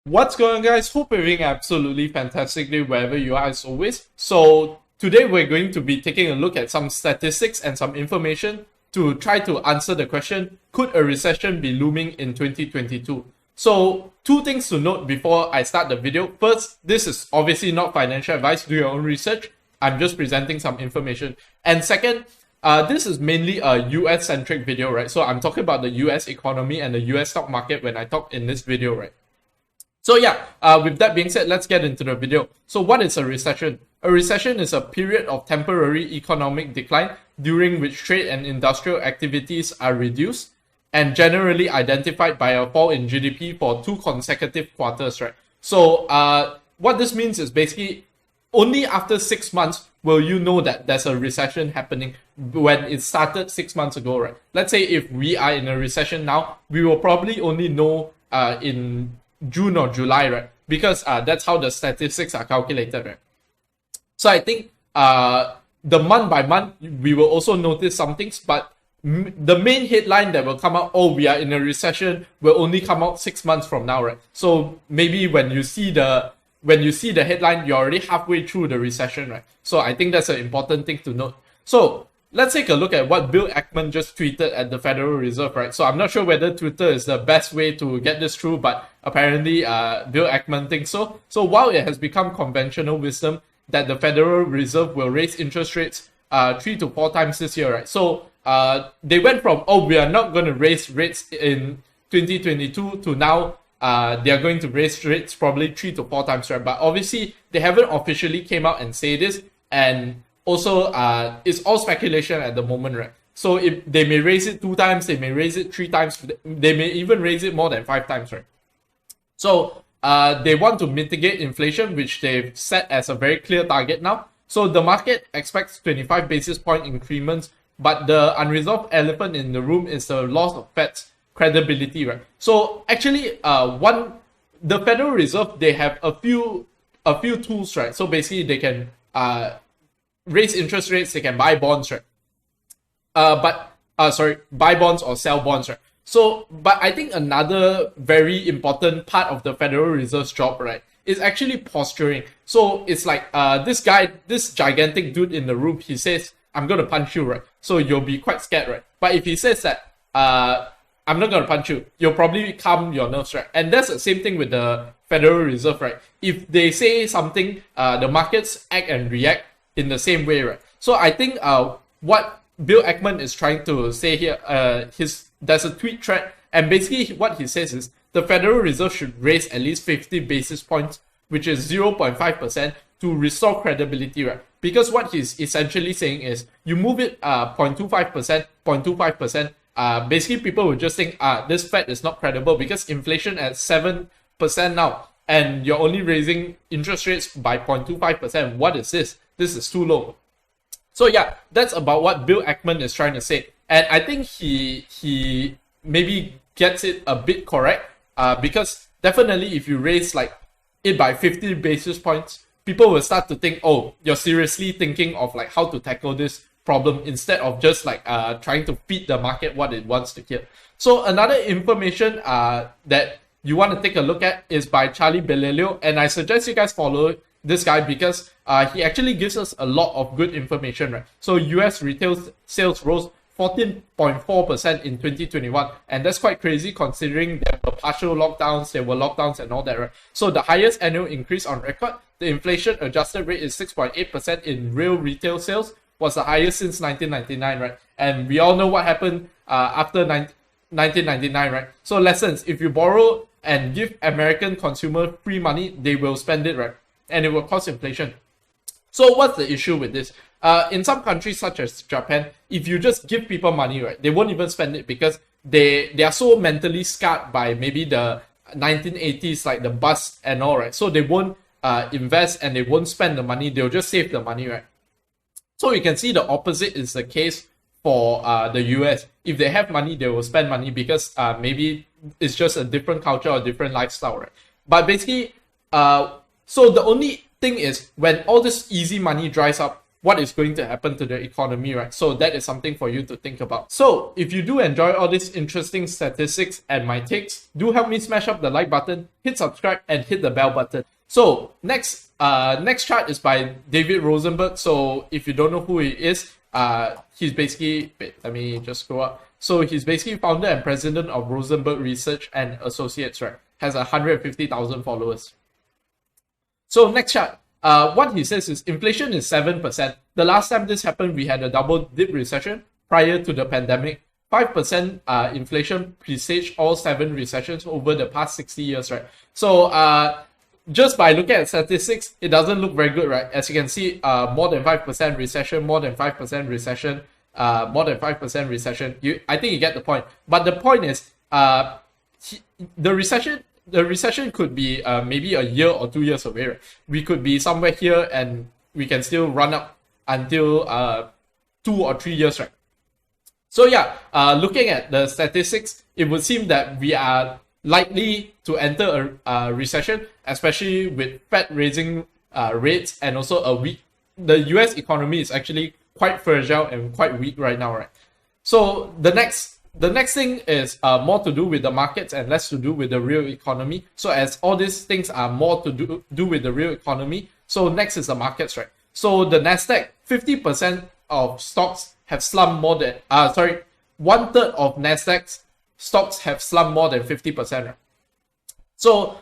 What's going on, guys? Hope you're doing absolutely fantastically wherever you are as always. So today we're going to be taking a look at some statistics and some information to try to answer the question, could a recession be looming in 2022? So two things to note before I start the video. First, this is obviously not financial advice. Do your own research. I'm just presenting some information. And second, this is mainly a US centric video, right? So I'm talking about the US economy and the US stock market when I talk in this video, right? So yeah, with that being said, let's get into the video. So what is a recession? A recession is a period of temporary economic decline during which trade and industrial activities are reduced and generally identified by a fall in GDP for 2 consecutive quarters, right? So what this means is basically only after 6 months will you know that there's a recession happening when it started 6 months ago, right? Let's say if we are in a recession now, we will probably only know in June or July, right? Because that's how the statistics are calculated, right? So I think the month by month, we will also notice some things, but the main headline that will come out, oh, we are in a recession, will only come out 6 months from now, right? So maybe when you see the headline, you're already halfway through the recession, right? So I think that's an important thing to note. So let's take a look at what Bill Eckman just tweeted at the Federal Reserve, right? So I'm not sure whether Twitter is the best way to get this through, but apparently Bill Eckman thinks so. So while it has become conventional wisdom that the Federal Reserve will raise interest rates 3 to 4 times this year, right? So they went from, oh, we are not going to raise rates in 2022 to now they are going to raise rates probably 3 to 4 times, right? But obviously they haven't officially came out and say this, and also, it's all speculation at the moment, right? So if they may raise it 2 times, they may raise it 3 times, they may even raise it more than 5 times, right? So they want to mitigate inflation, which they've set as a very clear target now. So the market expects 25 basis point increments, but the unresolved elephant in the room is the loss of Fed's credibility, right? So actually, the Federal Reserve, they have a few tools, right? So basically, they can raise interest rates, they can buy bonds, right? Buy bonds or sell bonds, right? So, but I think another very important part of the Federal Reserve's job, right, is actually posturing. So it's like this guy, this gigantic dude in the room, he says, I'm gonna punch you, right? So you'll be quite scared, right? But if he says that, I'm not gonna punch you, you'll probably calm your nerves, right? And that's the same thing with the Federal Reserve, right? If they say something, the markets act and react in the same way, right? So I think what Bill Eckman is trying to say here, there's a tweet thread, and basically what he says is the Federal Reserve should raise at least 50 basis points, which is 0.5%, to restore credibility, right? Because what he's essentially saying is you move it 0.25%, basically people will just think, this Fed is not credible because inflation at 7% now, and you're only raising interest rates by 0.25%. What is this? This is too low. So yeah, that's about what Bill Eckman is trying to say. And I think he maybe gets it a bit correct, because definitely if you raise like it by 50 basis points, people will start to think, oh, you're seriously thinking of like how to tackle this problem instead of just like trying to feed the market what it wants to hear. So another information that you want to take a look at is by Charlie Bellelio, and I suggest you guys follow this guy because he actually gives us a lot of good information, right? So US retail sales rose 14.4% in 2021, and that's quite crazy considering there were partial lockdowns, there were lockdowns and all that, right? So the highest annual increase on record, the inflation adjusted rate is 6.8% in real retail sales, was the highest since 1999, right? And we all know what happened after 1999, right? So lessons, if you borrow and give American consumer free money, they will spend it, right? And it will cause inflation. So what's the issue with this? In some countries such as Japan, if you just give people money, right, they won't even spend it because they are so mentally scarred by maybe the 1980s, like the bust and all, right? So they won't invest and they won't spend the money. They'll just save the money, right? So you can see the opposite is the case for the US. If they have money, they will spend money because maybe it's just a different culture or different lifestyle, right? But basically, so the only thing is when all this easy money dries up, what is going to happen to the economy, right? So that is something for you to think about. So if you do enjoy all these interesting statistics and my takes, do help me smash up the like button, hit subscribe, and hit the bell button. So next chart is by David Rosenberg. So if you don't know who he is, he's basically, let me just go up. So he's basically founder and president of Rosenberg Research and Associates, right? Has 150,000 followers. So next chart, what he says is inflation is 7%. The last time this happened, we had a double dip recession prior to the pandemic. 5% inflation presaged all 7 recessions over the past 60 years, right? So just by looking at statistics, it doesn't look very good, right? As you can see, more than 5% recession, more than 5% recession, more than 5% recession. I think you get the point. But the point is, the recession could be maybe a year or 2 years away, right? We could be somewhere here and we can still run up until 2 or 3 years, right? So yeah, looking at the statistics, it would seem that we are likely to enter a recession, especially with Fed raising rates and also the US economy is actually quite fragile and quite weak right now, right? So the next thing is more to do with the markets and less to do with the real economy. So as all these things are more to do with the real economy, so next is the markets, right? So the Nasdaq, 50% of stocks have slumped more than, 1/3 of Nasdaq's stocks have slumped more than 50%, right? So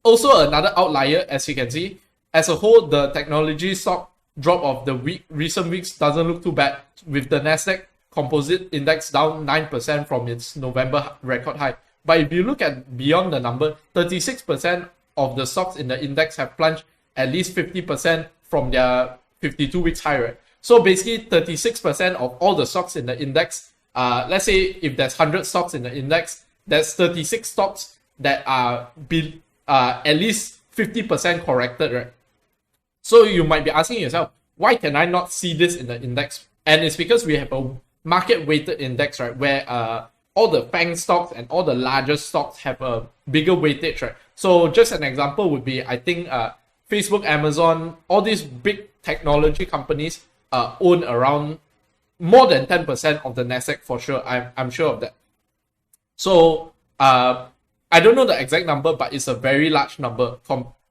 also another outlier, as you can see, as a whole, the technology stock drop of the recent weeks doesn't look too bad, with the Nasdaq Composite Index down 9% from its November record high. But if you look at beyond the number, 36% of the stocks in the index have plunged at least 50% from their 52 weeks high, right? So basically 36% of all the stocks in the index, let's say if there's 100 stocks in the index, there's 36 stocks that are at least 50% corrected, right? So you might be asking yourself, why can I not see this in the index? And it's because we have a market weighted index, right, where all the FANG stocks and all the largest stocks have a bigger weightage, right? So just an example would be, I think Facebook, Amazon, all these big technology companies own around more than 10% of the Nasdaq for sure. I'm sure of that. So I don't know the exact number, but it's a very large number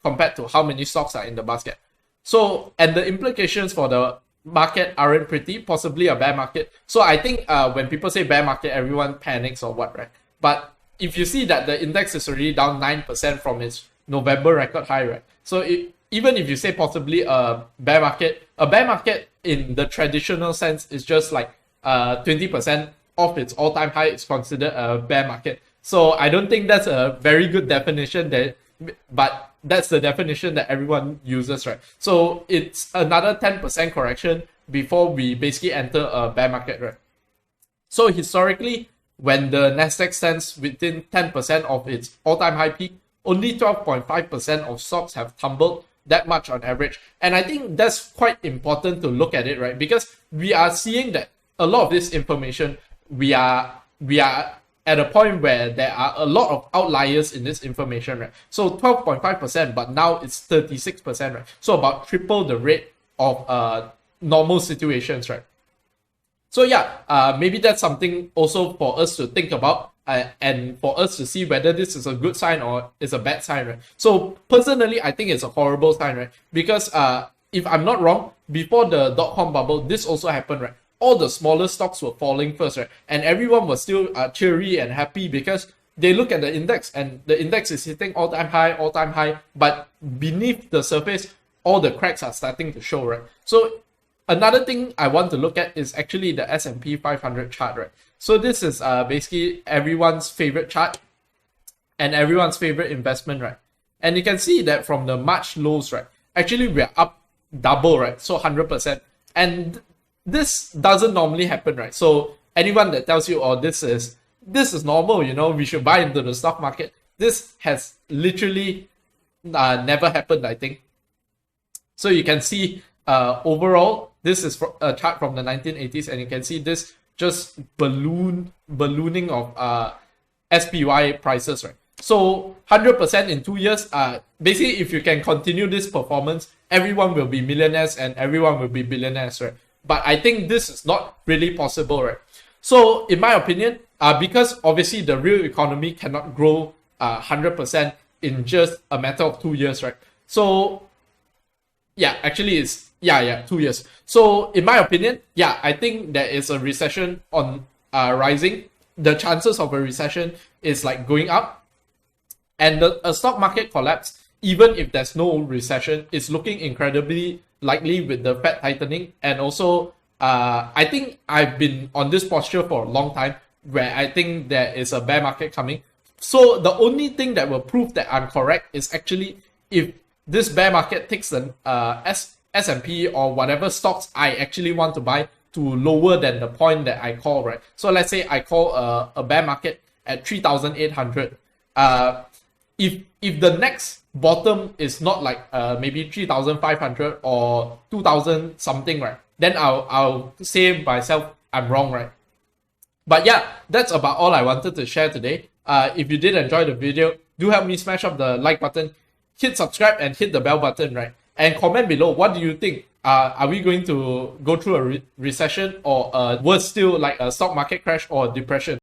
compared to how many stocks are in the basket. So, and the implications for the market aren't pretty, possibly a bear market. So I think when people say bear market, everyone panics or what, right? But if you see that the index is already down 9% from its November record high, right? So even if you say possibly a bear market in the traditional sense is just like 20% off its all-time high is considered a bear market. So I don't think that's a very good definition, but that's the definition that everyone uses, right? So it's another 10% correction before we basically enter a bear market, right? So historically, when the Nasdaq stands within 10% of its all-time high peak, only 12.5% of stocks have tumbled that much on average. And I think that's quite important to look at it, right? Because we are seeing that a lot of this information, we are at a point where there are a lot of outliers in this information, right? So 12.5%, but now it's 36%, right? So about triple the rate of normal situations, right? So yeah, maybe that's something also for us to think about and for us to see whether this is a good sign or is a bad sign, right? So personally, I think it's a horrible sign, right? Because if I'm not wrong, before the dot-com bubble, this also happened, right? All the smaller stocks were falling first, right? And everyone was still cheery and happy because they look at the index and the index is hitting all-time high, but beneath the surface, all the cracks are starting to show, right? So another thing I want to look at is actually the S&P 500 chart, right? So this is basically everyone's favorite chart and everyone's favorite investment, right? And you can see that from the March lows, right? Actually, we're up double, right? So 100%. And this doesn't normally happen, right? So anyone that tells you, oh, this is normal, you know, we should buy into the stock market, this has literally never happened, I think. So you can see overall, this is a chart from the 1980s, and you can see this just ballooning of SPY prices, right? So 100% in 2 years, basically if you can continue this performance, everyone will be millionaires and everyone will be billionaires, right? But I think this is not really possible, right? So in my opinion, because obviously the real economy cannot grow 100% in just a matter of 2 years, right? So yeah, actually it's 2 years. So in my opinion, yeah, I think there is a recession on rising. The chances of a recession is like going up, and a stock market collapse, even if there's no recession, is looking incredibly likely with the Fed tightening. And also, I think I've been on this posture for a long time, where I think there is a bear market coming. So the only thing that will prove that I'm correct is actually if this bear market takes the S&P or whatever stocks I actually want to buy to lower than the point that I call, right? So let's say I call a bear market at 3,800. If the next bottom is not like maybe 3,500 or 2,000 something, right? Then I'll say myself I'm wrong, right? But yeah, that's about all I wanted to share today. If you did enjoy the video, do help me smash up the like button, hit subscribe and hit the bell button, right? And comment below, what do you think? Are we going to go through a recession or worse still, like a stock market crash or depression?